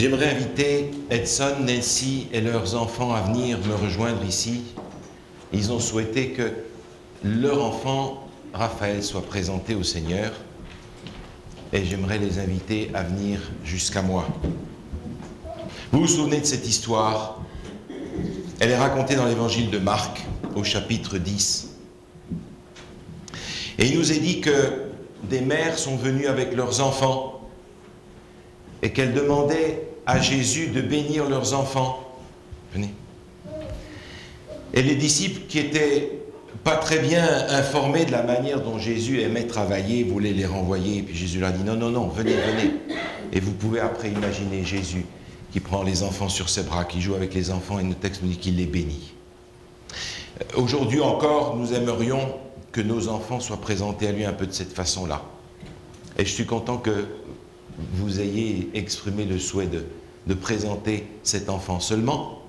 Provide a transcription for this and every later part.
J'aimerais inviter Edson, Nancy et leurs enfants à venir me rejoindre ici. Ils ont souhaité que leur enfant, Raphaël, soit présenté au Seigneur. Et j'aimerais les inviter à venir jusqu'à moi. Vous vous souvenez de cette histoire? Elle est racontée dans l'évangile de Marc, au chapitre 10. Et il nous est dit que des mères sont venues avec leurs enfants et qu'elles demandaient à Jésus de bénir leurs enfants. Venez. Et les disciples qui étaient pas très bien informés de la manière dont Jésus aimait travailler, voulaient les renvoyer. Et puis Jésus leur dit non, non, non, venez, venez. Et vous pouvez après imaginer Jésus qui prend les enfants sur ses bras, qui joue avec les enfants, et le texte nous dit qu'il les bénit. Aujourd'hui encore, nous aimerions que nos enfants soient présentés à lui un peu de cette façon-là. Et je suis content que vous ayez exprimé le souhait de présenter cet enfant. Seulement,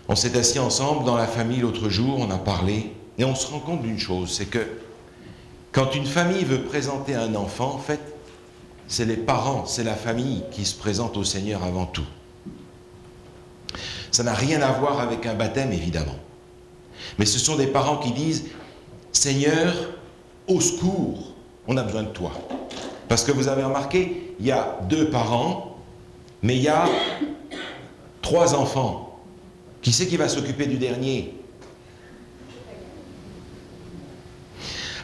on s'est assis ensemble dans la famille l'autre jour, on a parlé, et on se rend compte d'une chose, c'est que quand une famille veut présenter un enfant, en fait, c'est les parents, c'est la famille qui se présente au Seigneur avant tout. Ça n'a rien à voir avec un baptême, évidemment. Mais ce sont des parents qui disent « Seigneur, au secours, on a besoin de toi ». Parce que vous avez remarqué, il y a 2 parents, mais il y a 3 enfants. Qui c'est qui va s'occuper du dernier?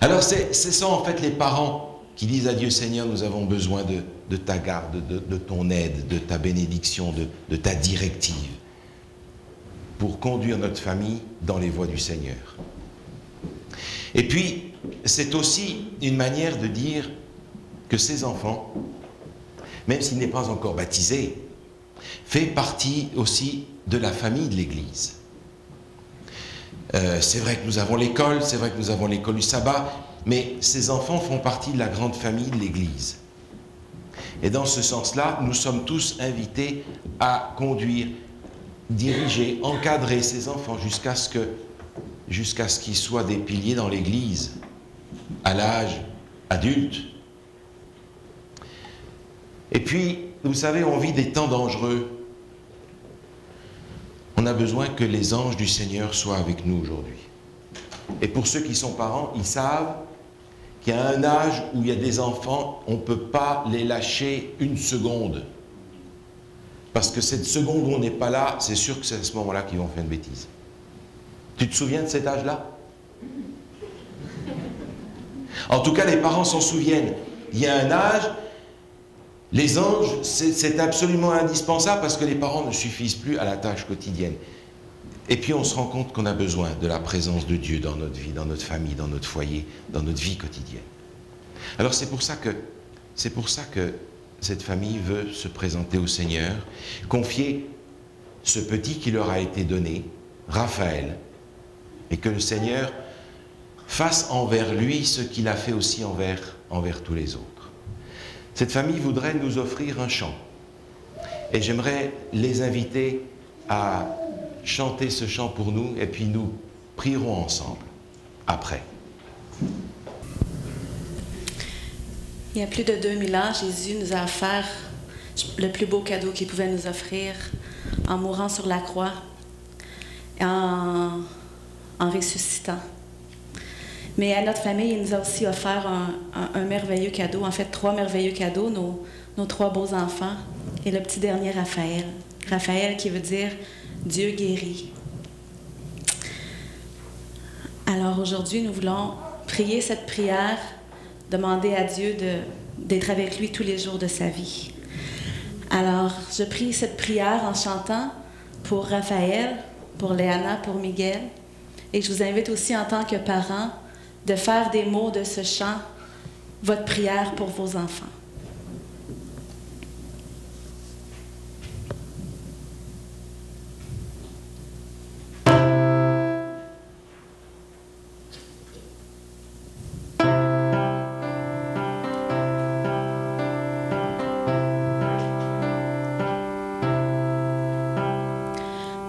Alors c'est ça en fait les parents qui disent à Dieu, Seigneur, nous avons besoin de ta garde, de ton aide, de ta bénédiction, de ta directive pour conduire notre famille dans les voies du Seigneur. Et puis, c'est aussi une manière de dire que ces enfants, même s'il n'est pas encore baptisé, fait partie aussi de la famille de l'Église. C'est vrai que nous avons l'école, c'est vrai que nous avons l'école du sabbat, mais ces enfants font partie de la grande famille de l'Église. Et dans ce sens-là, nous sommes tous invités à conduire, diriger, encadrer ces enfants jusqu'à ce qu'ils soient des piliers dans l'Église, à l'âge adulte. Et puis, vous savez, on vit des temps dangereux. On a besoin que les anges du Seigneur soient avec nous aujourd'hui. Et pour ceux qui sont parents, ils savent qu'il y a un âge où il y a des enfants, on ne peut pas les lâcher une seconde. Parce que cette seconde où on n'est pas là, c'est sûr que c'est à ce moment-là qu'ils vont faire une bêtise. Tu te souviens de cet âge-là? En tout cas, les parents s'en souviennent. Il y a un âge, les anges, c'est absolument indispensable parce que les parents ne suffisent plus à la tâche quotidienne. Et puis on se rend compte qu'on a besoin de la présence de Dieu dans notre vie, dans notre famille, dans notre foyer, dans notre vie quotidienne. Alors c'est pour ça que cette famille veut se présenter au Seigneur, confier ce petit qui leur a été donné, Raphaël, et que le Seigneur fasse envers lui ce qu'il a fait aussi envers tous les autres. Cette famille voudrait nous offrir un chant. Et j'aimerais les inviter à chanter ce chant pour nous, et puis nous prierons ensemble, après. Il y a plus de 2000 ans, Jésus nous a offert le plus beau cadeau qu'il pouvait nous offrir en mourant sur la croix, en ressuscitant. Mais à notre famille, il nous a aussi offert un merveilleux cadeau, en fait 3 merveilleux cadeaux, nos 3 beaux enfants et le petit dernier Raphaël. Raphaël qui veut dire Dieu guérit. Alors aujourd'hui, nous voulons prier cette prière, demander à Dieu d'être avec lui tous les jours de sa vie. Alors, je prie cette prière en chantant pour Raphaël, pour Léana, pour Miguel. Et je vous invite aussi en tant que parents de faire des mots de ce chant, votre prière pour vos enfants.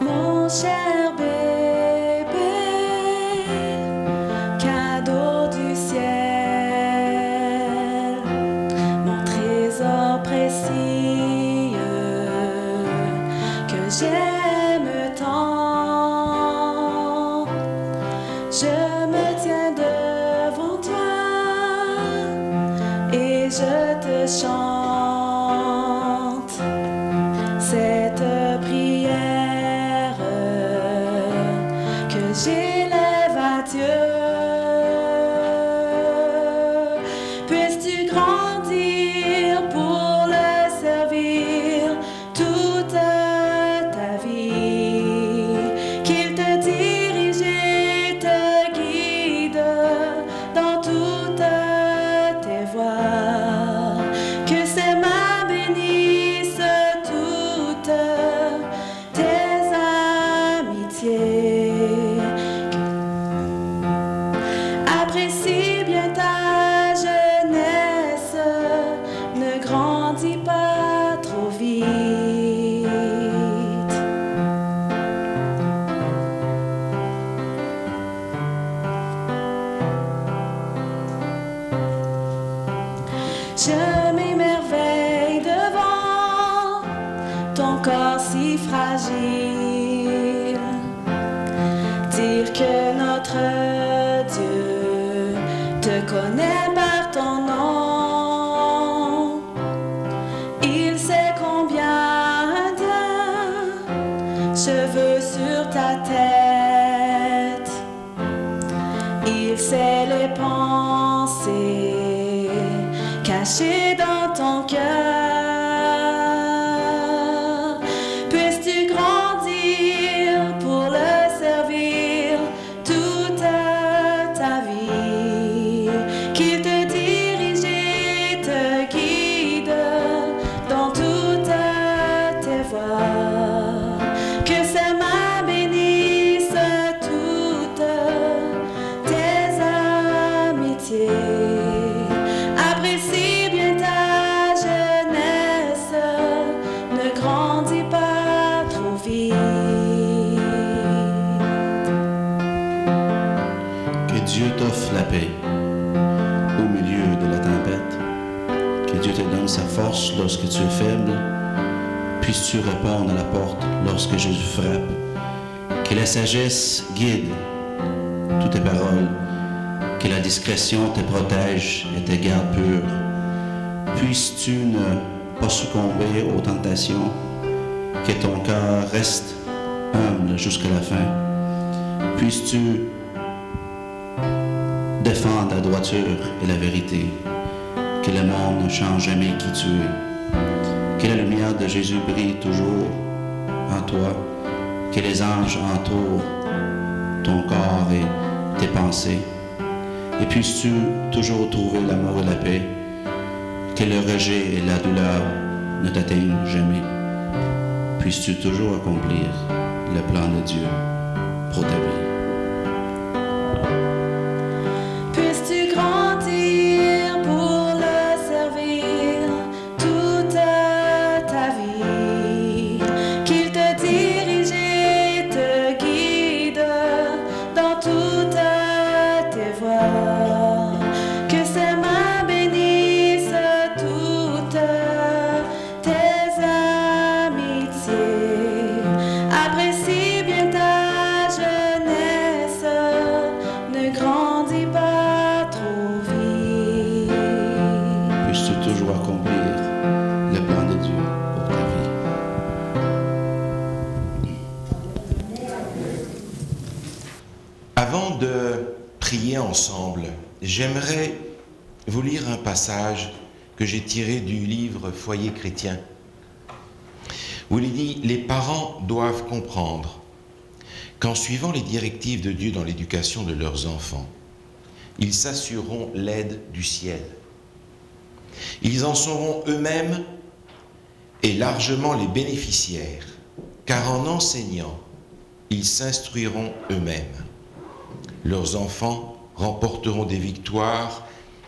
Mon cher bébé, cadeau du ciel, mon trésor précieux, j'aime tant. Je me tiens devant toi et je te chante cette prière que j'élève à Dieu. Puisses-tu grandir pour le servir toute ta vie, qu'il te dirige et te guide dans toutes tes voies, que ses mains bénissent toutes tes amitiés. Apprécie bien ta jeunesse, ne grandis pas trop vite. Je m'émerveille devant ton corps si fragile. Dire que notre Dieu te connaît par ton nom. Il sait combien de cheveux sur ta tête. Il sait les pensées cachées dans ton cœur. Puisses-tu grandir pour le servir toute ta vie, qu'il te dirige et te guide dans toutes tes voies, que ses mains bénissent toutes tes amitiés. Apprécie bien ta jeunesse, ne grandis pas trop vite. Que Dieu t'offre la paix au milieu de la tempête. Que Dieu te donne sa force lorsque tu es faible. Puisses-tu répondre à la porte lorsque Jésus frappe. Que la sagesse guide toutes tes paroles. Que la discrétion te protège et te garde pure. Puisses-tu ne pas succomber aux tentations. Que ton cœur reste humble jusqu'à la fin. Puisses-tu défendre la droiture et la vérité. Que le monde ne change jamais qui tu es. Que la lumière de Jésus brille toujours en toi. Que les anges entourent ton corps et tes pensées. Et puisses-tu toujours trouver l'amour et la paix. Que le rejet et la douleur ne t'atteignent jamais. Puisses-tu toujours accomplir le plan de Dieu pour ta vie. Puisses-tu grandir pour le servir toute ta vie, qu'il te dirige et te guide dans toutes tes voies, que ses mains bénissent toutes tes amitiés. Apprécie bien ta jeunesse, ne grandis pas trop vite. Puisses-tu toujours accomplir le plan de Dieu pour ta vie. Avant de prier ensemble, j'aimerais vous lire un passage que j'ai tiré du livre Foyer chrétien, où il dit « Les parents doivent comprendre qu'en suivant les directives de Dieu dans l'éducation de leurs enfants, ils s'assureront l'aide du ciel. Ils en seront eux-mêmes et largement les bénéficiaires, car en enseignant, ils s'instruiront eux-mêmes. Leurs enfants remporteront des victoires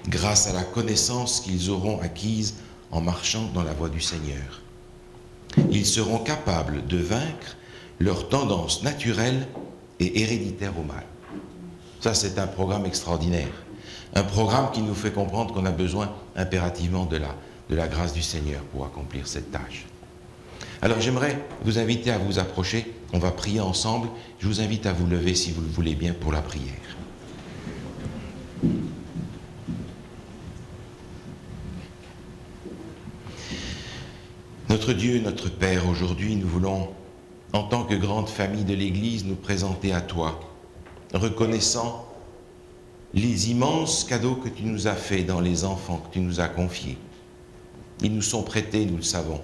grâce à la connaissance qu'ils auront acquise en marchant dans la voie du Seigneur. Ils seront capables de vaincre leurs tendances naturelles et héréditaires au mal. » Ça, c'est un programme extraordinaire. Un programme qui nous fait comprendre qu'on a besoin impérativement de la grâce du Seigneur pour accomplir cette tâche. Alors j'aimerais vous inviter à vous approcher, on va prier ensemble. Je vous invite à vous lever si vous le voulez bien pour la prière. Notre Dieu, notre Père, aujourd'hui nous voulons, en tant que grande famille de l'Église, nous présenter à toi, reconnaissant les immenses cadeaux que tu nous as faits dans les enfants que tu nous as confiés. Ils nous sont prêtés, nous le savons.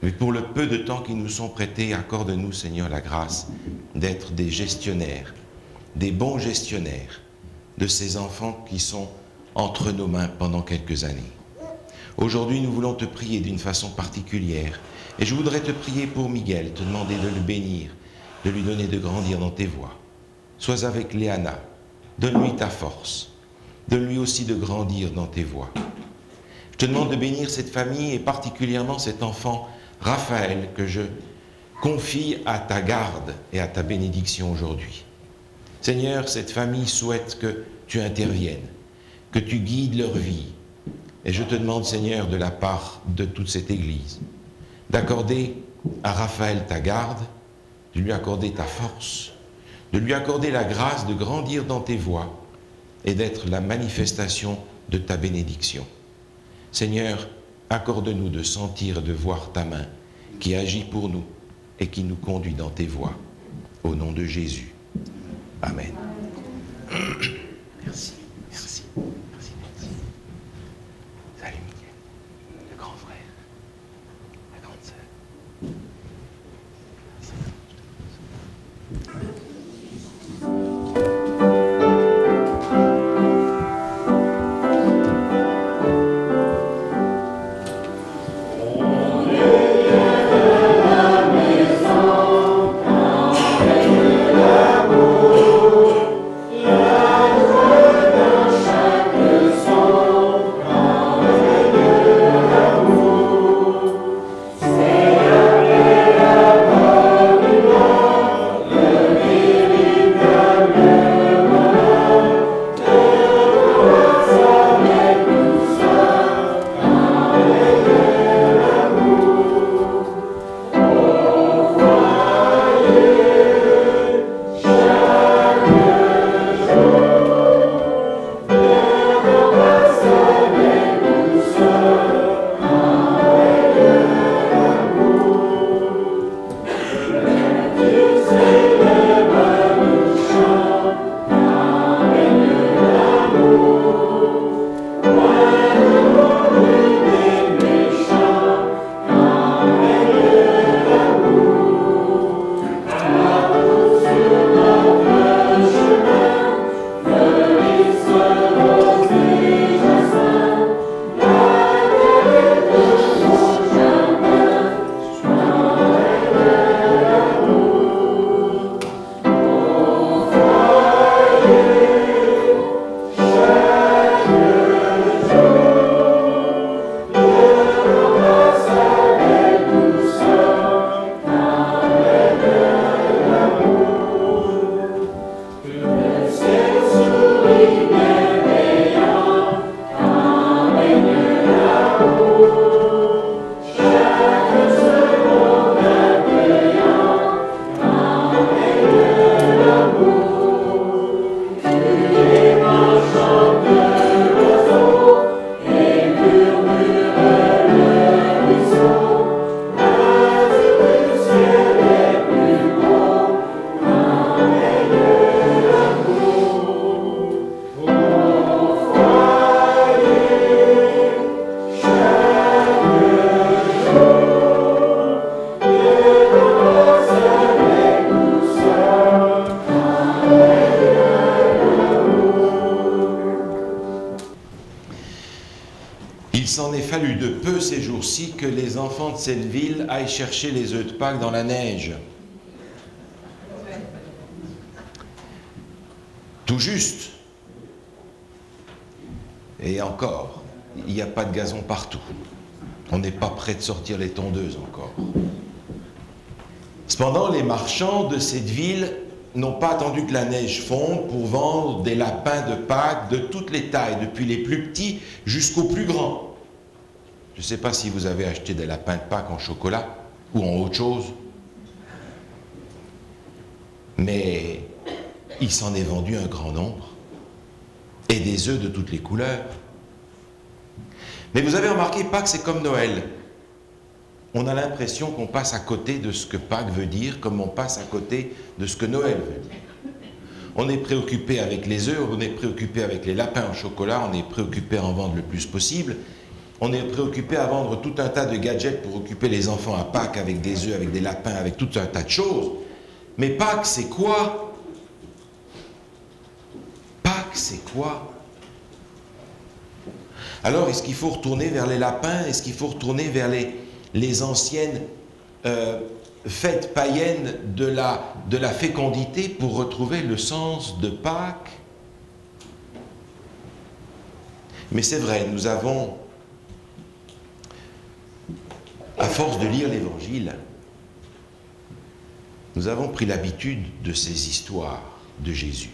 Mais pour le peu de temps qu'ils nous sont prêtés, accorde-nous, Seigneur, la grâce d'être des gestionnaires, des bons gestionnaires de ces enfants qui sont entre nos mains pendant quelques années. Aujourd'hui, nous voulons te prier d'une façon particulière. Et je voudrais te prier pour Miguel, te demander de le bénir, de lui donner de grandir dans tes voies. Sois avec Léana, donne-lui ta force, donne-lui aussi de grandir dans tes voies. Je te demande de bénir cette famille et particulièrement cet enfant Raphaël que je confie à ta garde et à ta bénédiction aujourd'hui. Seigneur, cette famille souhaite que tu interviennes, que tu guides leur vie. Et je te demande, Seigneur, de la part de toute cette Église, d'accorder à Raphaël ta garde, de lui accorder ta force, de lui accorder la grâce de grandir dans tes voies et d'être la manifestation de ta bénédiction. Seigneur, accorde-nous de sentir et de voir ta main qui agit pour nous et qui nous conduit dans tes voies. Au nom de Jésus. Amen. Merci, merci, merci, merci. Salut Miguel, le grand frère, la grande sœur. Il s'en est fallu de peu ces jours-ci que les enfants de cette ville aillent chercher les œufs de Pâques dans la neige. Tout juste. Et encore, il n'y a pas de gazon partout. On n'est pas prêt de sortir les tondeuses encore. Cependant, les marchands de cette ville n'ont pas attendu que la neige fonde pour vendre des lapins de Pâques de toutes les tailles, depuis les plus petits jusqu'aux plus grands. Je ne sais pas si vous avez acheté des lapins de Pâques en chocolat. ou en autre chose. Mais il s'en est vendu un grand nombre, et des œufs de toutes les couleurs. Mais vous avez remarqué, Pâques, c'est comme Noël. On a l'impression qu'on passe à côté de ce que Pâques veut dire, comme on passe à côté de ce que Noël veut dire. On est préoccupé avec les œufs, on est préoccupé avec les lapins au chocolat, on est préoccupé à en vendre le plus possible. On est préoccupé à vendre tout un tas de gadgets pour occuper les enfants à Pâques avec des œufs, avec des lapins, avec tout un tas de choses. Mais Pâques, c'est quoi? Pâques, c'est quoi? Alors, est-ce qu'il faut retourner vers les lapins? Est-ce qu'il faut retourner vers les anciennes fêtes païennes de la fécondité pour retrouver le sens de Pâques? Mais c'est vrai, nous avons, à force de lire l'Évangile, nous avons pris l'habitude de ces histoires de Jésus.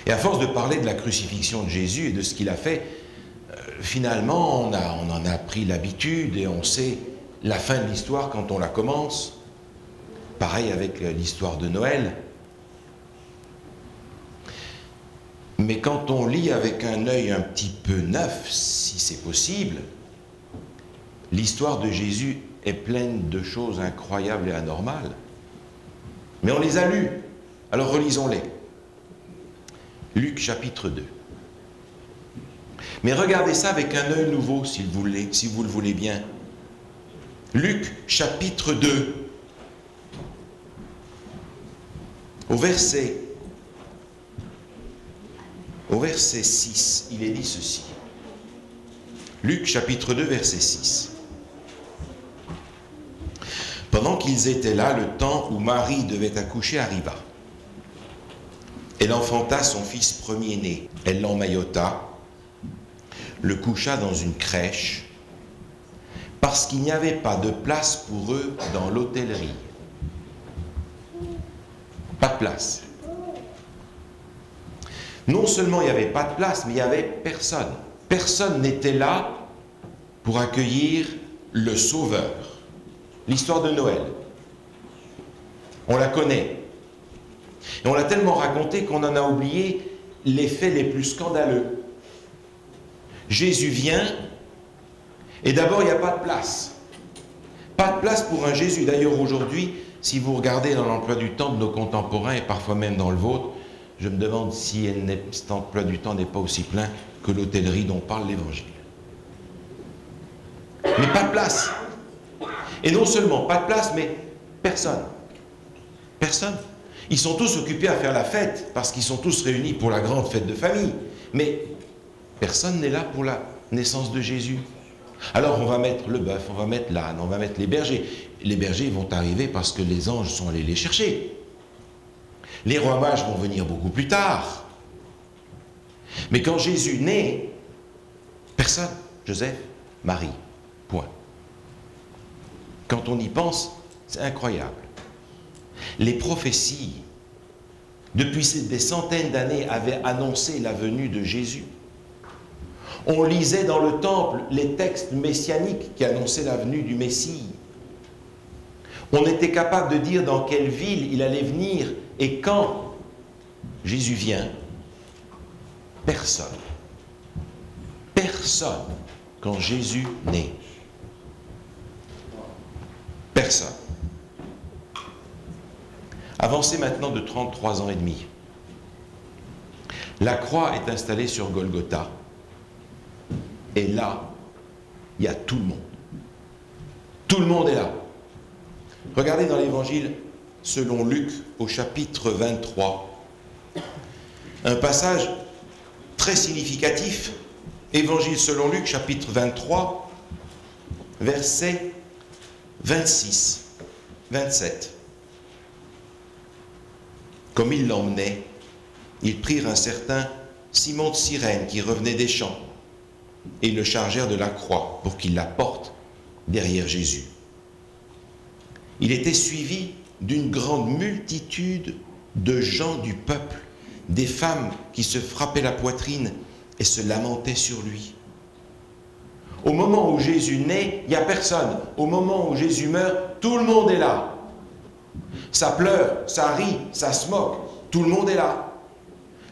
Et à force de parler de la crucifixion de Jésus et de ce qu'il a fait, finalement, on en a pris l'habitude et on sait la fin de l'histoire quand on la commence. Pareil avec l'histoire de Noël. Mais quand on lit avec un œil un petit peu neuf, si c'est possible, l'histoire de Jésus est pleine de choses incroyables et anormales. Mais on les a lues, alors relisons-les. Luc chapitre 2. Mais regardez ça avec un œil nouveau, si vous le voulez bien. Luc chapitre 2. Au verset 6, il est dit ceci. Luc chapitre 2, verset 6. Pendant qu'ils étaient là, le temps où Marie devait accoucher arriva. Elle enfanta son fils premier-né. Elle l'emmaillota, le coucha dans une crèche, parce qu'il n'y avait pas de place pour eux dans l'hôtellerie. Pas de place. Non seulement il n'y avait pas de place, mais il n'y avait personne. Personne n'était là pour accueillir le Sauveur. L'histoire de Noël. On la connaît. Et on l'a tellement raconté qu'on en a oublié les faits les plus scandaleux. Jésus vient, et d'abord il n'y a pas de place. Pas de place pour un Jésus. D'ailleurs aujourd'hui, si vous regardez dans l'emploi du temps de nos contemporains, et parfois même dans le vôtre, je me demande si cet emploi du temps n'est pas aussi plein que l'hôtellerie dont parle l'Évangile. Mais pas de place. Et non seulement pas de place, mais personne. Personne. Ils sont tous occupés à faire la fête, parce qu'ils sont tous réunis pour la grande fête de famille. Mais personne n'est là pour la naissance de Jésus. Alors on va mettre le bœuf, on va mettre l'âne, on va mettre les bergers. Les bergers vont arriver parce que les anges sont allés les chercher. Les rois mages vont venir beaucoup plus tard. Mais quand Jésus naît, personne. Joseph, Marie, point. Quand on y pense, c'est incroyable. Les prophéties, depuis des centaines d'années, avaient annoncé la venue de Jésus. On lisait dans le temple les textes messianiques qui annonçaient la venue du Messie. On était capable de dire dans quelle ville il allait venir et quand. Jésus vient. Personne. Personne quand Jésus naît. Personne. Avancez maintenant de 33 ans et demi. La croix est installée sur Golgotha. Et là, il y a tout le monde. Tout le monde est là. Regardez dans l'Évangile selon Luc au chapitre 23. Un passage très significatif. Évangile selon Luc, chapitre 23, verset 26, 27. Comme ils l'emmenaient, ils prirent un certain Simon de Cyrène qui revenait des champs et le chargèrent de la croix pour qu'il la porte derrière Jésus. Il était suivi d'une grande multitude de gens du peuple, des femmes qui se frappaient la poitrine et se lamentaient sur lui. Au moment où Jésus naît, il n'y a personne. Au moment où Jésus meurt, tout le monde est là. Ça pleure, ça rit, ça se moque. Tout le monde est là.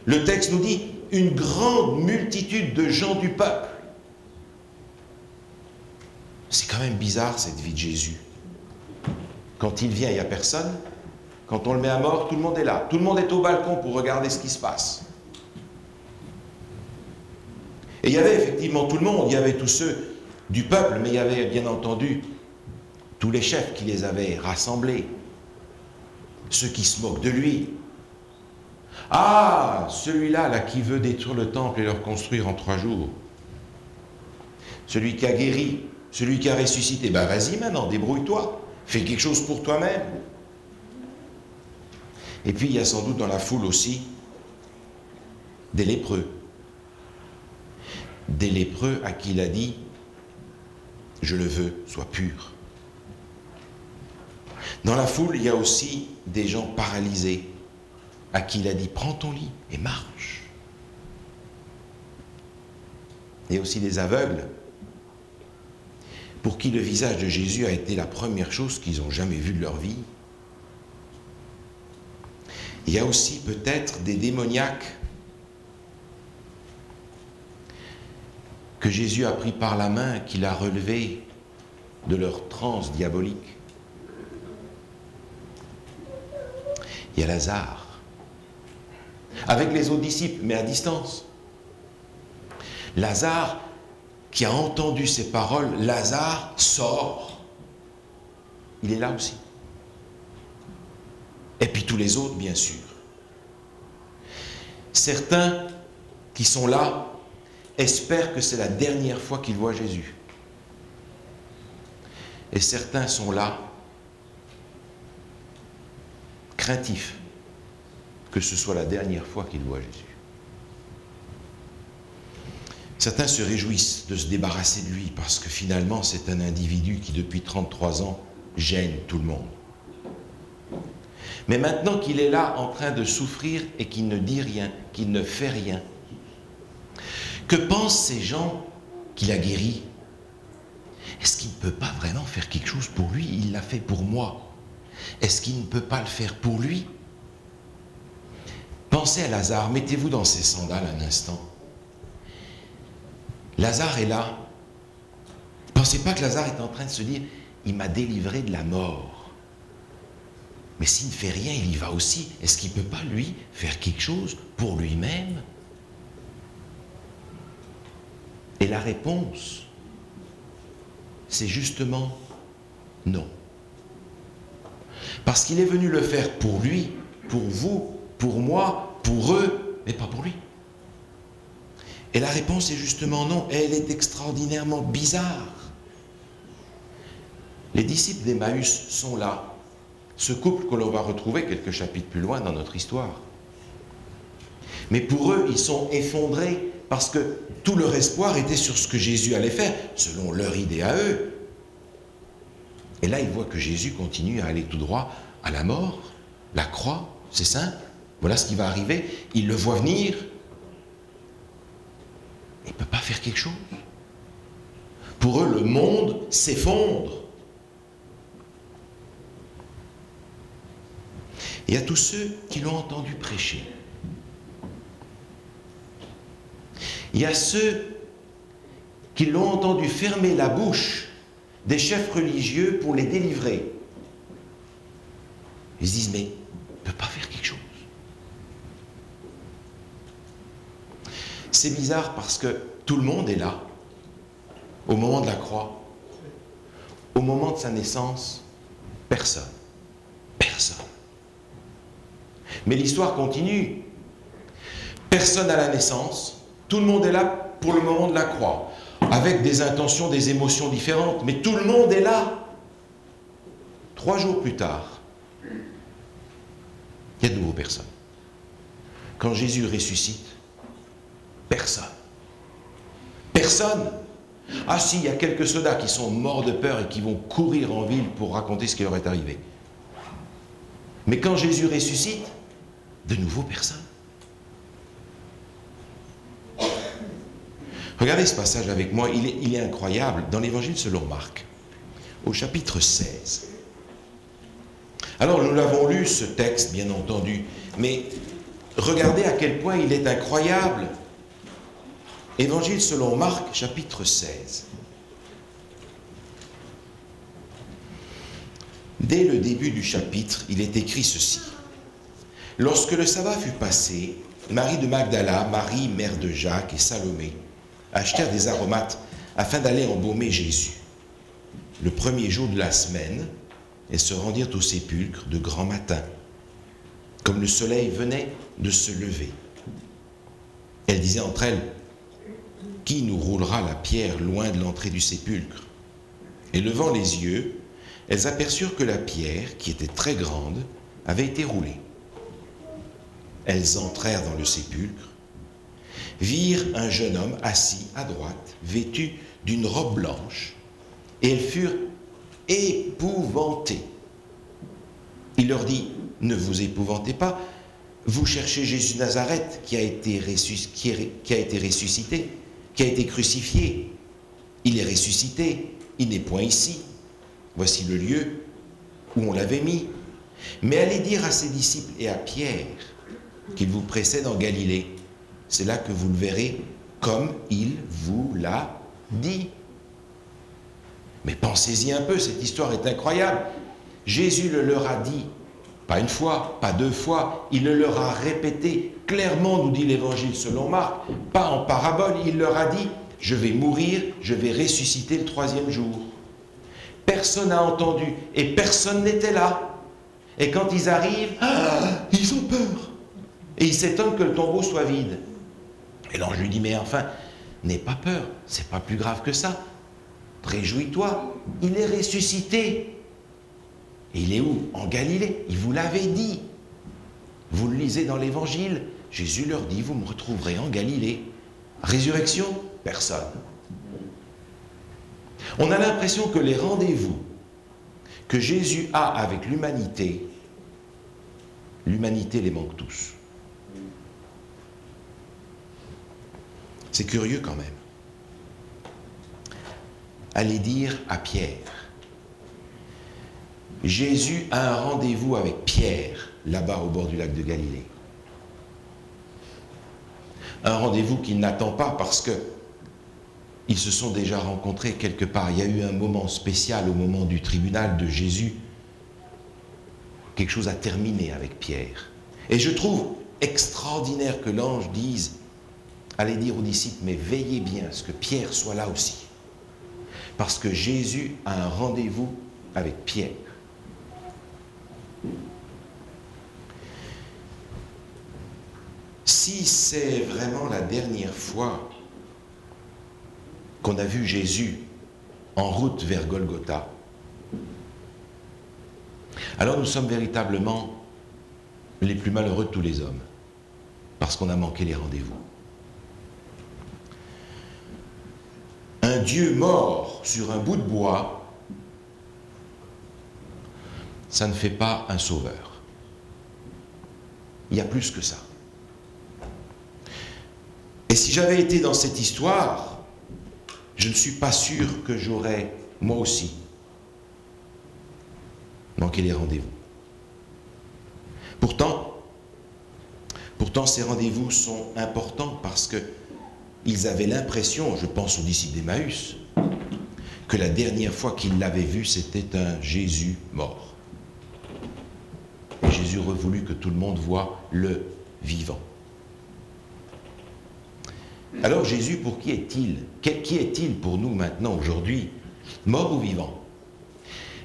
Le texte nous dit une grande multitude de gens du peuple. C'est quand même bizarre cette vie de Jésus. Quand il vient, il n'y a personne. Quand on le met à mort, tout le monde est là. Tout le monde est au balcon pour regarder ce qui se passe. Et il y avait effectivement tout le monde. Il y avait tous ceux du peuple, mais il y avait bien entendu tous les chefs qui les avaient rassemblés. Ceux qui se moquent de lui. Ah, celui-là là, qui veut détruire le temple et le reconstruire en 3 jours. Celui qui a guéri, celui qui a ressuscité. Ben vas-y maintenant, débrouille-toi. Fais quelque chose pour toi-même. Et puis il y a sans doute dans la foule aussi des lépreux. Des lépreux à qui il a dit « Je le veux, sois pur ». Dans la foule, il y a aussi des gens paralysés à qui il a dit « Prends ton lit et marche ». Il y a aussi des aveugles pour qui le visage de Jésus a été la première chose qu'ils n'ont jamais vue de leur vie. Il y a aussi peut-être des démoniaques que Jésus a pris par la main, qu'il a relevés de leur transe diabolique. Il y a Lazare, avec les autres disciples, mais à distance. Lazare, qui a entendu ces paroles, Lazare sort. Il est là aussi. Et puis tous les autres, bien sûr. Certains qui sont là espèrent que c'est la dernière fois qu'ils voient Jésus. Et certains sont là, craintifs que ce soit la dernière fois qu'ils voient Jésus. Certains se réjouissent de se débarrasser de lui parce que finalement c'est un individu qui depuis 33 ans gêne tout le monde. Mais maintenant qu'il est là en train de souffrir et qu'il ne dit rien, qu'il ne fait rien, que pensent ces gens qu'il a guéris? Est-ce qu'il ne peut pas vraiment faire quelque chose pour lui? Il l'a fait pour moi. Est-ce qu'il ne peut pas le faire pour lui? Pensez à Lazare, mettez-vous dans ses sandales un instant. Lazare est là. Ne pensez pas que Lazare est en train de se dire « Il m'a délivré de la mort ». Mais s'il ne fait rien, il y va aussi. Est-ce qu'il ne peut pas, lui, faire quelque chose pour lui-même? Et la réponse, c'est justement non. Parce qu'il est venu le faire pour lui, pour vous, pour moi, pour eux, mais pas pour lui. Et la réponse est justement non. Et elle est extraordinairement bizarre. Les disciples d'Emmaüs sont là. Ce couple que l'on va retrouver quelques chapitres plus loin dans notre histoire. Mais pour eux, ils sont effondrés parce que tout leur espoir était sur ce que Jésus allait faire, selon leur idée à eux. Et là, ils voient que Jésus continue à aller tout droit à la mort, la croix, c'est simple. Voilà ce qui va arriver. Ils le voient venir. Il ne peut pas faire quelque chose. Pour eux, le monde s'effondre. Il y a tous ceux qui l'ont entendu prêcher. Il y a ceux qui l'ont entendu fermer la bouche des chefs religieux pour les délivrer. Ils se disent, mais il ne peut pas faire quelque chose. C'est bizarre parce que tout le monde est là, au moment de la croix. Au moment de sa naissance, personne. Personne. Mais l'histoire continue. Personne à la naissance, tout le monde est là pour le moment de la croix, avec des intentions, des émotions différentes, mais tout le monde est là. 3 jours plus tard, il y a de nouveau personne. Quand Jésus ressuscite, personne. Personne. Ah si, il y a quelques soldats qui sont morts de peur et qui vont courir en ville pour raconter ce qui leur est arrivé. Mais quand Jésus ressuscite, de nouveau personne. Regardez ce passage avec moi, il est incroyable, dans l'évangile selon Marc, au chapitre 16. Alors nous l'avons lu ce texte, bien entendu, mais regardez à quel point il est incroyable. Évangile selon Marc, chapitre 16. Dès le début du chapitre, il est écrit ceci. Lorsque le sabbat fut passé, Marie de Magdala, Marie, mère de Jacques et Salomé achetèrent des aromates afin d'aller embaumer Jésus. Le premier jour de la semaine, elles se rendirent au sépulcre de grand matin, comme le soleil venait de se lever. Elles disaient entre elles, « Qui nous roulera la pierre loin de l'entrée du sépulcre ?» Et levant les yeux, elles aperçurent que la pierre, qui était très grande, avait été roulée. Elles entrèrent dans le sépulcre, virent un jeune homme assis à droite, vêtu d'une robe blanche, et elles furent épouvantées. Il leur dit, « Ne vous épouvantez pas, vous cherchez Jésus de Nazareth qui a été ressuscité, qui a été crucifié. Il est ressuscité, il n'est point ici. Voici le lieu où on l'avait mis. Mais allez dire à ses disciples et à Pierre qu'il vous précède en Galilée. C'est là que vous le verrez comme il vous l'a dit. » Mais pensez-y un peu, cette histoire est incroyable. Jésus le leur a dit, pas une fois, pas deux fois, il le leur a répété clairement, nous dit l'évangile selon Marc, pas en parabole, il leur a dit, je vais mourir, je vais ressusciter le troisième jour. Personne n'a entendu et personne n'était là. Et quand ils arrivent, ils ont peur. Et ils s'étonnent que le tombeau soit vide. Et l'ange lui dit, mais enfin, n'aie pas peur, c'est pas plus grave que ça. Réjouis-toi, il est ressuscité. Et il est où? En Galilée. Il vous l'avait dit. Vous le lisez dans l'évangile. Jésus leur dit, vous me retrouverez en Galilée. Résurrection? Personne. On a l'impression que les rendez-vous que Jésus a avec l'humanité les manque tous. C'est curieux quand même. Allez dire à Pierre. Jésus a un rendez-vous avec Pierre, là-bas au bord du lac de Galilée. Un rendez-vous qu'il n'attend pas parce que ils se sont déjà rencontrés quelque part. Il y a eu un moment spécial au moment du tribunal de Jésus. Quelque chose a terminé avec Pierre. Et je trouve extraordinaire que l'ange dise, allez dire aux disciples, mais veillez bien à ce que Pierre soit là aussi. Parce que Jésus a un rendez-vous avec Pierre. Si c'est vraiment la dernière fois qu'on a vu Jésus en route vers Golgotha, alors nous sommes véritablement les plus malheureux de tous les hommes, parce qu'on a manqué les rendez-vous. Un Dieu mort sur un bout de bois, ça ne fait pas un sauveur. Il y a plus que ça. Et si j'avais été dans cette histoire, je ne suis pas sûr que j'aurais, moi aussi, manqué les rendez-vous. Pourtant, ces rendez-vous sont importants parce qu'ils avaient l'impression, je pense aux disciples d'Emmaüs, que la dernière fois qu'ils l'avaient vu, c'était un Jésus mort. Et Jésus aurait voulu que tout le monde voie le vivant. Alors Jésus, pour qui est-il? Qui est-il pour nous maintenant, aujourd'hui? Mort ou vivant?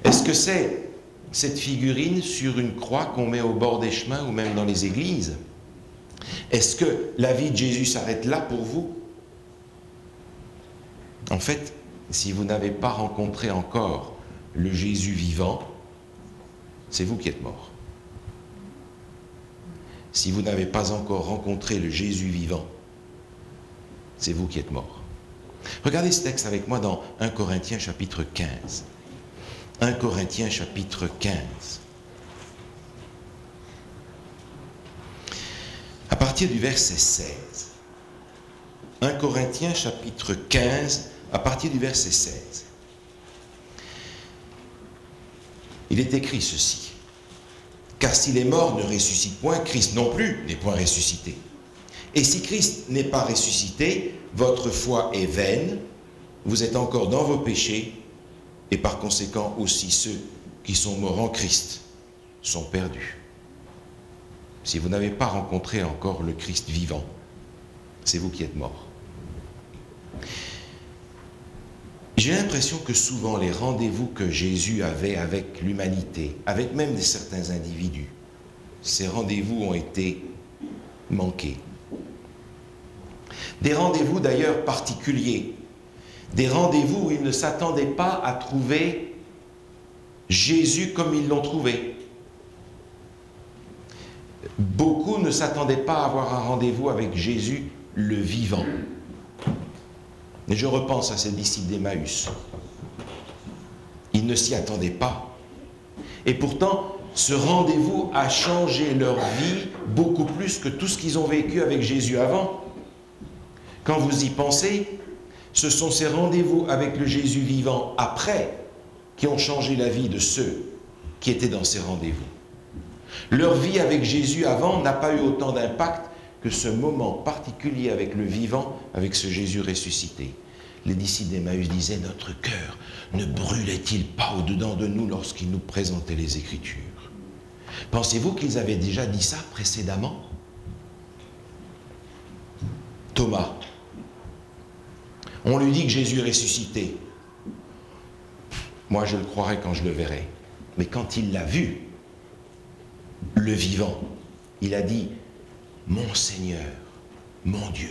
Est-ce que c'est cette figurine sur une croix qu'on met au bord des chemins ou même dans les églises? Est-ce que la vie de Jésus s'arrête là pour vous? En fait, si vous n'avez pas rencontré encore le Jésus vivant, c'est vous qui êtes mort. Si vous n'avez pas encore rencontré le Jésus vivant, c'est vous qui êtes mort. Regardez ce texte avec moi dans 1 Corinthiens chapitre 15. 1 Corinthiens chapitre 15. À partir du verset 16. 1 Corinthiens chapitre 15, à partir du verset 16. Il est écrit ceci. Car si les morts ne ressuscitent point, Christ non plus n'est point ressuscité. Et si Christ n'est pas ressuscité, votre foi est vaine, vous êtes encore dans vos péchés, et par conséquent aussi ceux qui sont morts en Christ sont perdus. Si vous n'avez pas rencontré encore le Christ vivant, c'est vous qui êtes morts. J'ai l'impression que souvent les rendez-vous que Jésus avait avec l'humanité, avec même certains individus, ces rendez-vous ont été manqués. Des rendez-vous d'ailleurs particuliers, des rendez-vous où ils ne s'attendaient pas à trouver Jésus comme ils l'ont trouvé. Beaucoup ne s'attendaient pas à avoir un rendez-vous avec Jésus le vivant. Et je repense à ces disciples d'Emmaüs. Ils ne s'y attendaient pas. Et pourtant, ce rendez-vous a changé leur vie beaucoup plus que tout ce qu'ils ont vécu avec Jésus avant. Quand vous y pensez, ce sont ces rendez-vous avec le Jésus vivant après qui ont changé la vie de ceux qui étaient dans ces rendez-vous. Leur vie avec Jésus avant n'a pas eu autant d'impact que ce moment particulier avec le vivant, avec ce Jésus ressuscité. Les disciples d'Emmaüs disaient, notre cœur ne brûlait-il pas au-dedans de nous lorsqu'il nous présentait les Écritures? Pensez-vous qu'ils avaient déjà dit ça précédemment? Thomas, on lui dit que Jésus est ressuscité. Moi, je le croirai quand je le verrai. Mais quand il l'a vu, le vivant, il a dit, mon Seigneur, mon Dieu.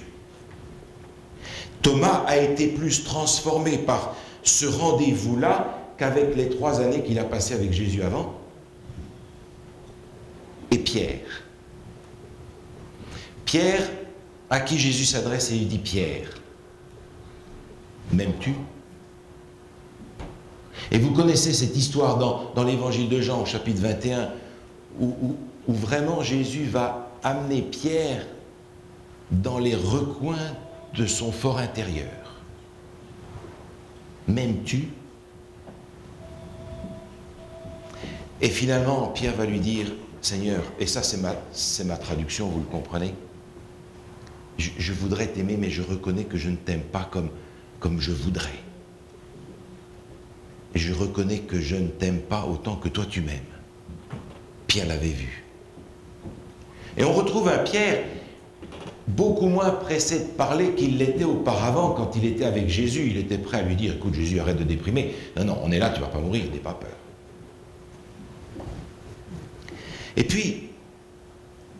Thomas a été plus transformé par ce rendez-vous-là qu'avec les 3 années qu'il a passées avec Jésus avant. Et Pierre. Pierre, à qui Jésus s'adresse et il dit, Pierre, m'aimes-tu? Et vous connaissez cette histoire dans l'évangile de Jean, au chapitre 21, où vraiment Jésus va amener Pierre dans les recoins de son fort intérieur. M'aimes-tu? Et finalement, Pierre va lui dire, Seigneur, et ça c'est ma traduction, vous le comprenez, je voudrais t'aimer, mais je reconnais que je ne t'aime pas comme je voudrais. Et je reconnais que je ne t'aime pas autant que toi tu m'aimes. Pierre l'avait vu. Et on retrouve un Pierre beaucoup moins pressé de parler qu'il l'était auparavant quand il était avec Jésus. Il était prêt à lui dire, écoute Jésus, arrête de déprimer. Non, non, on est là, tu ne vas pas mourir, n'aie pas peur. Et puis,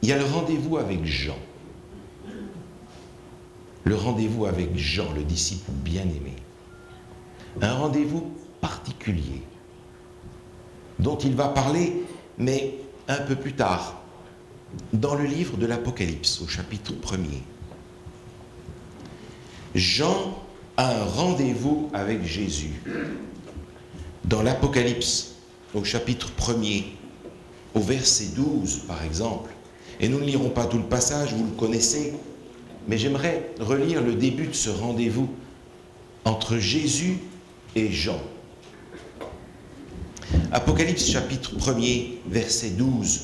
il y a le rendez-vous avec Jean. Le rendez-vous avec Jean, le disciple bien-aimé. Un rendez-vous particulier, dont il va parler, mais un peu plus tard, dans le livre de l'Apocalypse, au chapitre 1er. Jean a un rendez-vous avec Jésus. Dans l'Apocalypse, au chapitre 1er, au verset 12, par exemple, et nous ne lirons pas tout le passage, vous le connaissez, mais j'aimerais relire le début de ce rendez-vous entre Jésus et Jean. Apocalypse chapitre 1er, verset 12.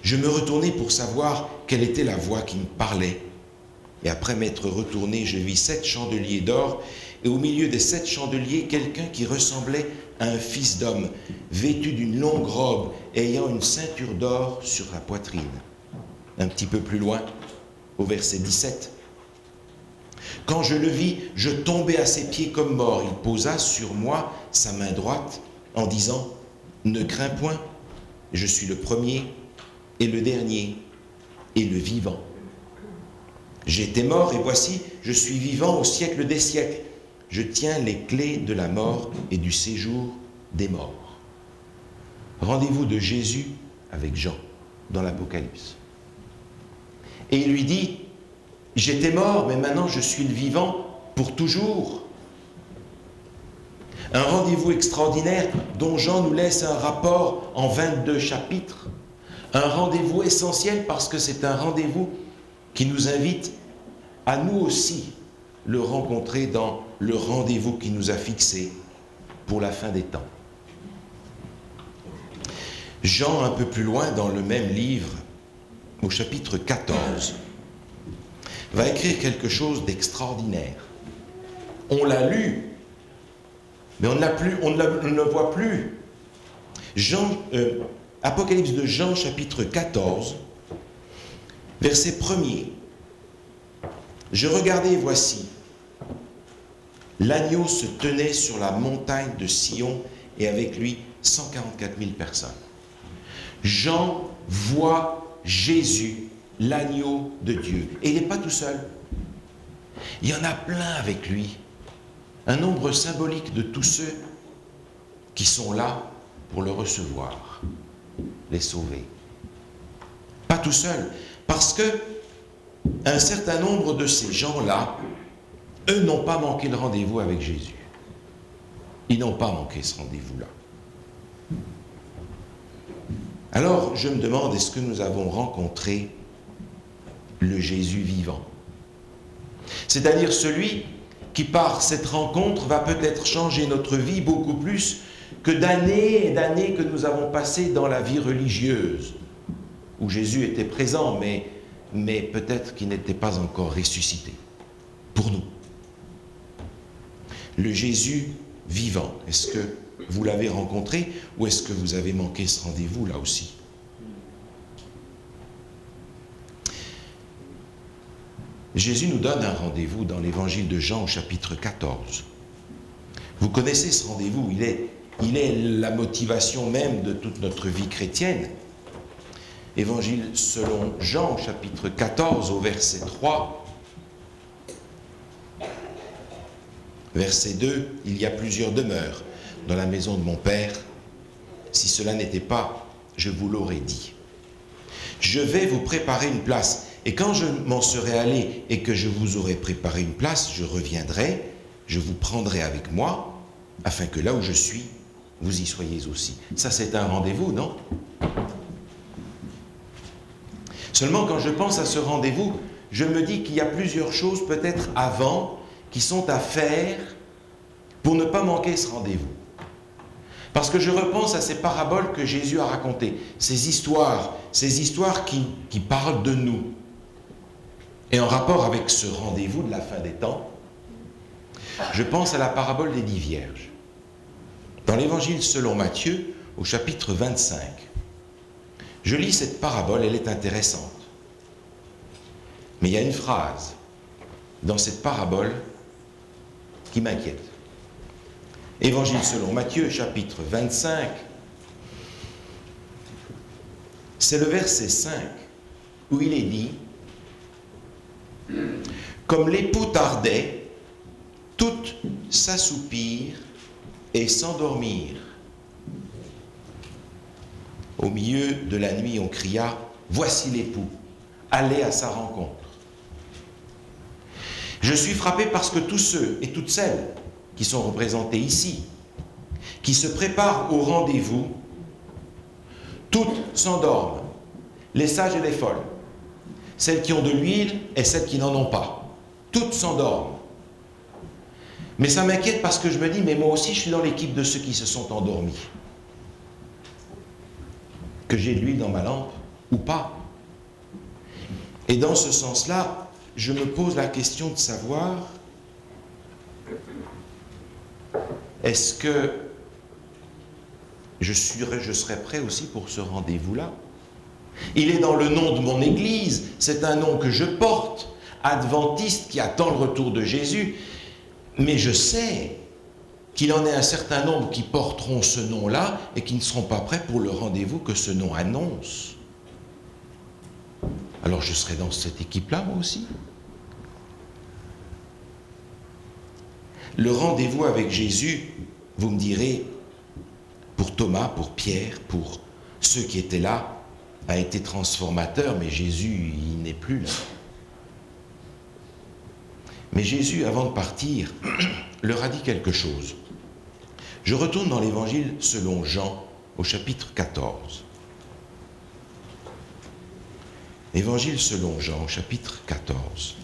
Je me retournai pour savoir quelle était la voix qui me parlait. Et après m'être retourné, je vis 7 chandeliers d'or, et au milieu des 7 chandeliers, quelqu'un qui ressemblait à un fils d'homme, vêtu d'une longue robe, ayant une ceinture d'or sur la poitrine. Un petit peu plus loin, au verset 17. Quand je le vis, je tombai à ses pieds comme mort. Il posa sur moi sa main droite en disant, ne crains point, je suis le premier et le dernier et le vivant. J'étais mort et voici, je suis vivant au siècle des siècles. Je tiens les clés de la mort et du séjour des morts. Rendez-vous de Jésus avec Jean dans l'Apocalypse. Et il lui dit, j'étais mort, mais maintenant je suis le vivant pour toujours. Un rendez-vous extraordinaire dont Jean nous laisse un rapport en 22 chapitres. Un rendez-vous essentiel parce que c'est un rendez-vous qui nous invite à nous aussi le rencontrer dans le rendez-vous qui nous a fixé pour la fin des temps. Jean, un peu plus loin dans le même livre, au chapitre 14, va écrire quelque chose d'extraordinaire. On l'a lu, mais on ne le voit plus. Apocalypse de Jean, chapitre 14, verset 1er. Je regardais, voici, l'agneau se tenait sur la montagne de Sion et avec lui 144 000 personnes. Jean voit Jésus, l'agneau de Dieu. Et il n'est pas tout seul. Il y en a plein avec lui. Un nombre symbolique de tous ceux qui sont là pour le recevoir, les sauver. Pas tout seul, parce que un certain nombre de ces gens-là, eux n'ont pas manqué le rendez-vous avec Jésus. Ils n'ont pas manqué ce rendez-vous-là. Alors, je me demande, est-ce que nous avons rencontré le Jésus vivant? C'est-à-dire celui qui, par cette rencontre, va peut-être changer notre vie beaucoup plus que d'années et d'années que nous avons passées dans la vie religieuse, où Jésus était présent, mais peut-être qu'il n'était pas encore ressuscité, pour nous. Le Jésus vivant, est-ce que vous l'avez rencontré ou est-ce que vous avez manqué ce rendez-vous là aussi? Jésus nous donne un rendez-vous dans l'évangile de Jean au chapitre 14. Vous connaissez ce rendez-vous, il est la motivation même de toute notre vie chrétienne. Évangile selon Jean, chapitre 14, au verset 3. Verset 2, il y a plusieurs demeures dans la maison de mon Père. Si cela n'était pas, je vous l'aurais dit. Je vais vous préparer une place. Et quand je m'en serai allé et que je vous aurai préparé une place, je reviendrai, je vous prendrai avec moi, afin que là où je suis, vous y soyez aussi. Ça, c'est un rendez-vous, non? Seulement, quand je pense à ce rendez-vous, je me dis qu'il y a plusieurs choses, peut-être avant, qui sont à faire pour ne pas manquer ce rendez-vous. Parce que je repense à ces paraboles que Jésus a racontées, ces histoires qui parlent de nous. Et en rapport avec ce rendez-vous de la fin des temps, je pense à la parabole des 10 vierges. Dans l'évangile selon Matthieu, au chapitre 25, je lis cette parabole, elle est intéressante. Mais il y a une phrase dans cette parabole qui m'inquiète. Évangile selon Matthieu, chapitre 25, c'est le verset 5 où il est dit: comme l'époux tardait, toutes s'assoupirent et s'endormirent. Au milieu de la nuit, on cria: voici l'époux, allez à sa rencontre. Je suis frappé parce que tous ceux et toutes celles qui sont représentés ici, qui se préparent au rendez-vous, toutes s'endorment, les sages et les folles, celles qui ont de l'huile et celles qui n'en ont pas. Toutes s'endorment. Mais ça m'inquiète parce que je me dis, mais moi aussi je suis dans l'équipe de ceux qui se sont endormis. Que j'ai de l'huile dans ma lampe ou pas. Et dans ce sens-là, je me pose la question de savoir, est-ce que je serai prêt aussi pour ce rendez-vous-là? Il est dans le nom de mon Église, c'est un nom que je porte, adventiste qui attend le retour de Jésus, mais je sais qu'il en est un certain nombre qui porteront ce nom-là et qui ne seront pas prêts pour le rendez-vous que ce nom annonce. Alors je serai dans cette équipe-là, moi aussi. Le rendez-vous avec Jésus, vous me direz, pour Thomas, pour Pierre, pour ceux qui étaient là, a été transformateur, mais Jésus, il n'est plus là. Mais Jésus, avant de partir, leur a dit quelque chose. Je retourne dans l'évangile selon Jean, au chapitre 14. Évangile selon Jean, au chapitre 14.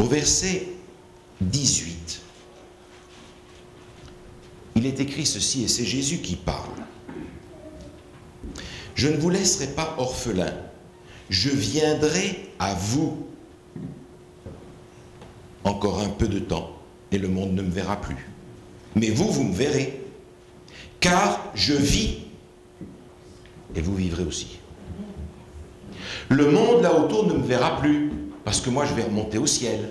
verset 18, il est écrit ceci, et c'est Jésus qui parle. « Je ne vous laisserai pas orphelin, je viendrai à vous. Encore un peu de temps, et le monde ne me verra plus. Mais vous, vous me verrez, car je vis, et vous vivrez aussi. Le monde là autour ne me verra plus, parce que moi je vais remonter au ciel.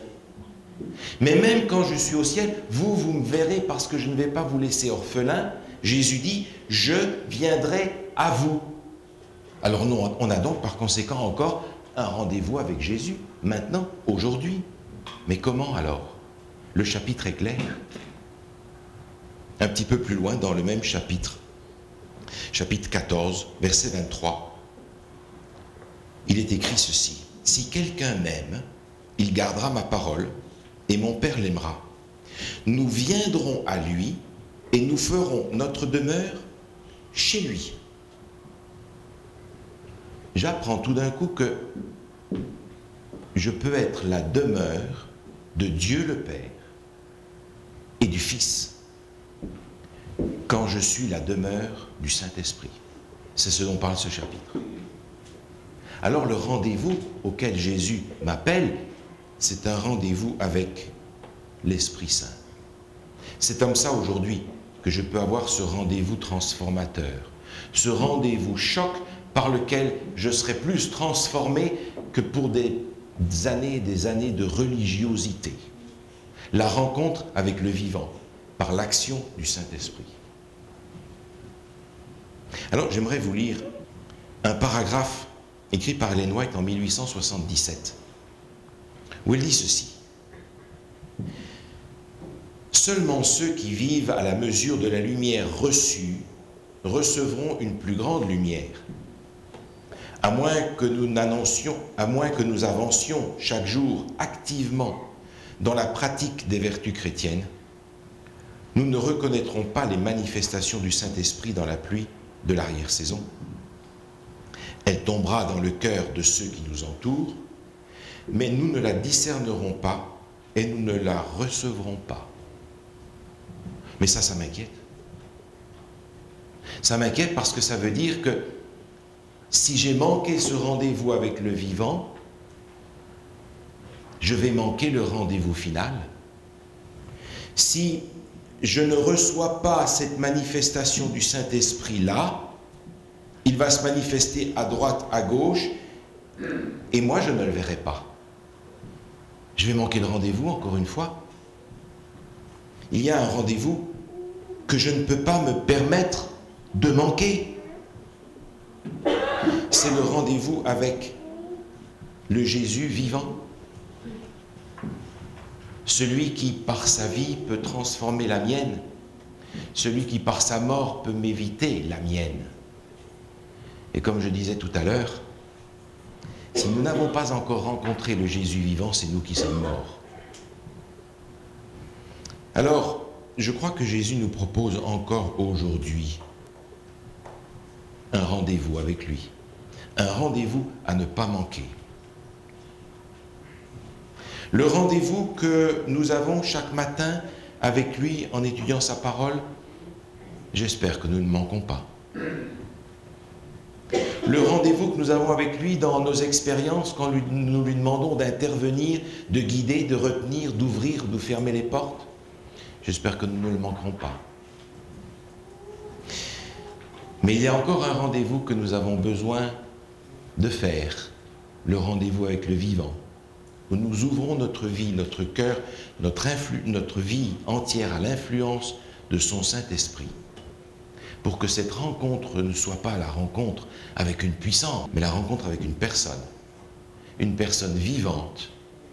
Mais même quand je suis au ciel, vous, vous me verrez parce que je ne vais pas vous laisser orphelin. Jésus dit, je viendrai à vous. Alors nous, on a donc par conséquent encore un rendez-vous avec Jésus, maintenant, aujourd'hui. Mais comment alors? Le chapitre est clair. Un petit peu plus loin, dans le même chapitre, chapitre 14, verset 23, il est écrit ceci. « Si quelqu'un m'aime, il gardera ma parole, et mon Père l'aimera. Nous viendrons à lui, et nous ferons notre demeure chez lui. » J'apprends tout d'un coup que je peux être la demeure de Dieu le Père et du Fils quand je suis la demeure du Saint-Esprit. C'est ce dont parle ce chapitre. Alors le rendez-vous auquel Jésus m'appelle, c'est un rendez-vous avec l'Esprit Saint. C'est comme ça aujourd'hui que je peux avoir ce rendez-vous transformateur, ce rendez-vous choc par lequel je serai plus transformé que pour des années et des années de religiosité. La rencontre avec le vivant, par l'action du Saint-Esprit. Alors j'aimerais vous lire un paragraphe écrit par Ellen White en 1877, où elle dit ceci. « Seulement ceux qui vivent à la mesure de la lumière reçue recevront une plus grande lumière. À moins que nous avancions chaque jour activement dans la pratique des vertus chrétiennes, nous ne reconnaîtrons pas les manifestations du Saint-Esprit dans la pluie de l'arrière-saison. Elle tombera dans le cœur de ceux qui nous entourent, mais nous ne la discernerons pas et nous ne la recevrons pas. » Mais ça m'inquiète. Ça m'inquiète parce que ça veut dire que si j'ai manqué ce rendez-vous avec le vivant, je vais manquer le rendez-vous final. Si je ne reçois pas cette manifestation du Saint-Esprit là, il va se manifester à droite, à gauche, et moi je ne le verrai pas. Je vais manquer le rendez-vous encore une fois. Il y a un rendez-vous que je ne peux pas me permettre de manquer. C'est le rendez-vous avec le Jésus vivant. Celui qui, par sa vie, peut transformer la mienne. Celui qui, par sa mort, peut m'éviter la mienne. Et comme je disais tout à l'heure, si nous n'avons pas encore rencontré le Jésus vivant, c'est nous qui sommes morts. Alors, je crois que Jésus nous propose encore aujourd'hui un rendez-vous avec lui. Un rendez-vous à ne pas manquer. Le rendez-vous que nous avons chaque matin avec lui en étudiant sa parole, j'espère que nous ne manquons pas. Le rendez-vous que nous avons avec lui dans nos expériences quand nous lui demandons d'intervenir, de guider, de retenir, d'ouvrir, de fermer les portes, j'espère que nous ne le manquerons pas. Mais il y a encore un rendez-vous que nous avons besoin de faire, le rendez-vous avec le vivant, où nous ouvrons notre vie, notre cœur, notre vie entière à l'influence de son Saint-Esprit, pour que cette rencontre ne soit pas la rencontre avec une puissance, mais la rencontre avec une personne vivante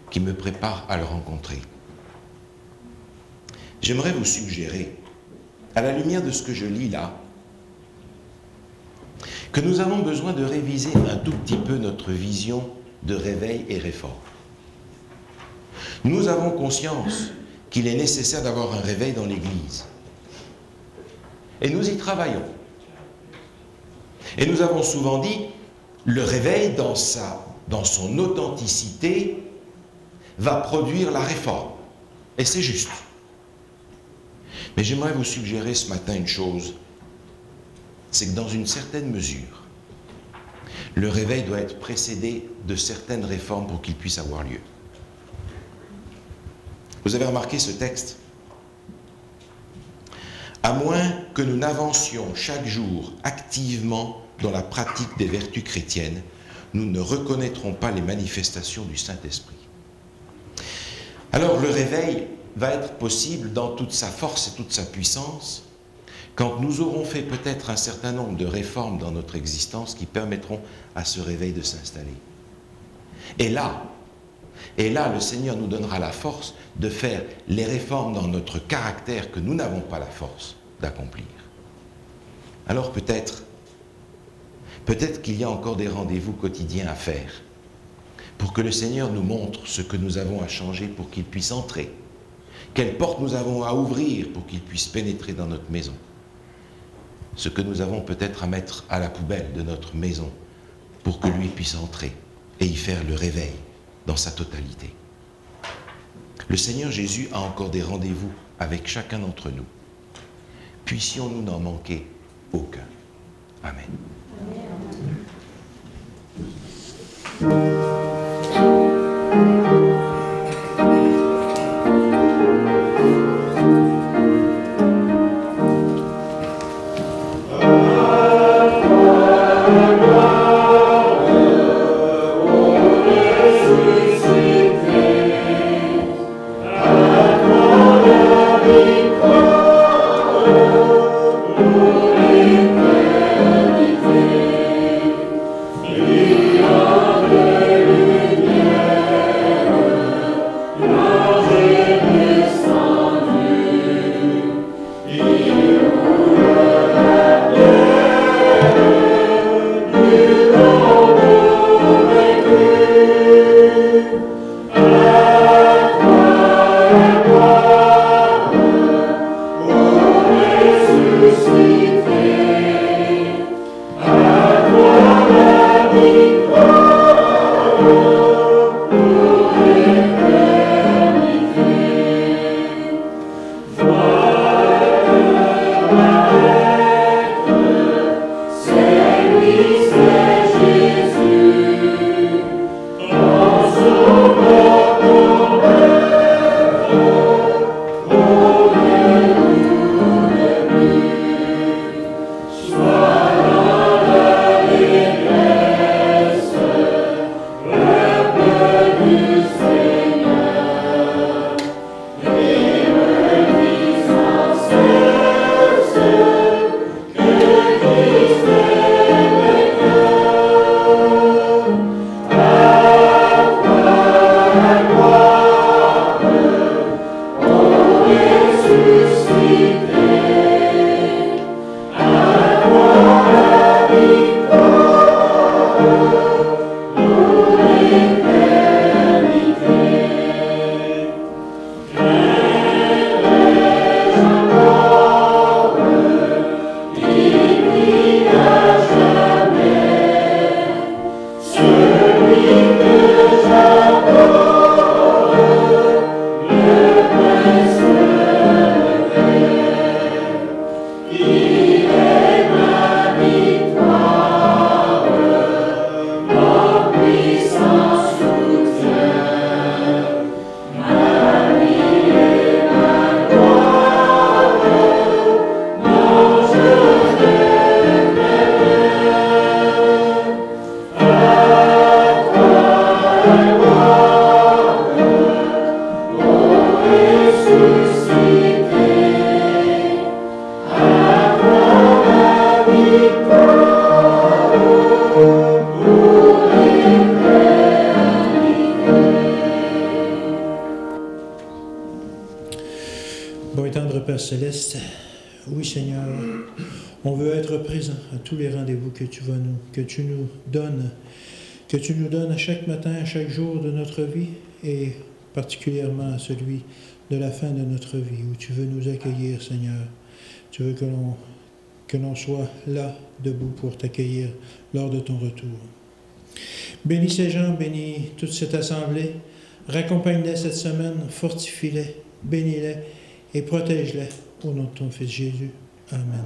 qui me prépare à le rencontrer. J'aimerais vous suggérer, à la lumière de ce que je lis là, que nous avons besoin de réviser un tout petit peu notre vision de réveil et réforme. Nous avons conscience qu'il est nécessaire d'avoir un réveil dans l'Église. Et nous y travaillons. Et nous avons souvent dit, le réveil dans son authenticité, va produire la réforme. Et c'est juste. Mais j'aimerais vous suggérer ce matin une chose, c'est que dans une certaine mesure, le réveil doit être précédé de certaines réformes pour qu'il puisse avoir lieu. Vous avez remarqué ce texte? À moins que nous n'avancions chaque jour activement dans la pratique des vertus chrétiennes, nous ne reconnaîtrons pas les manifestations du Saint-Esprit. Alors le réveil va être possible dans toute sa force et toute sa puissance quand nous aurons fait peut-être un certain nombre de réformes dans notre existence qui permettront à ce réveil de s'installer. Et là, le Seigneur nous donnera la force de faire les réformes dans notre caractère que nous n'avons pas la force d'accomplir. Alors peut-être qu'il y a encore des rendez-vous quotidiens à faire pour que le Seigneur nous montre ce que nous avons à changer pour qu'il puisse entrer, quelles portes nous avons à ouvrir pour qu'il puisse pénétrer dans notre maison, ce que nous avons peut-être à mettre à la poubelle de notre maison pour que lui puisse entrer et y faire le réveil dans sa totalité. Le Seigneur Jésus a encore des rendez-vous avec chacun d'entre nous. Puissions-nous n'en manquer aucun. Amen. Céleste, oui Seigneur, on veut être présent à tous les rendez-vous que tu nous donnes à chaque matin, à chaque jour de notre vie et particulièrement à celui de la fin de notre vie où tu veux nous accueillir Seigneur. Tu veux que l'on soit là, debout pour t'accueillir lors de ton retour. Bénis ces gens, bénis toute cette assemblée Raccompagne-les cette semaine, fortifie-les, bénis-les et protège-les au nom de ton Fils Jésus. Amen.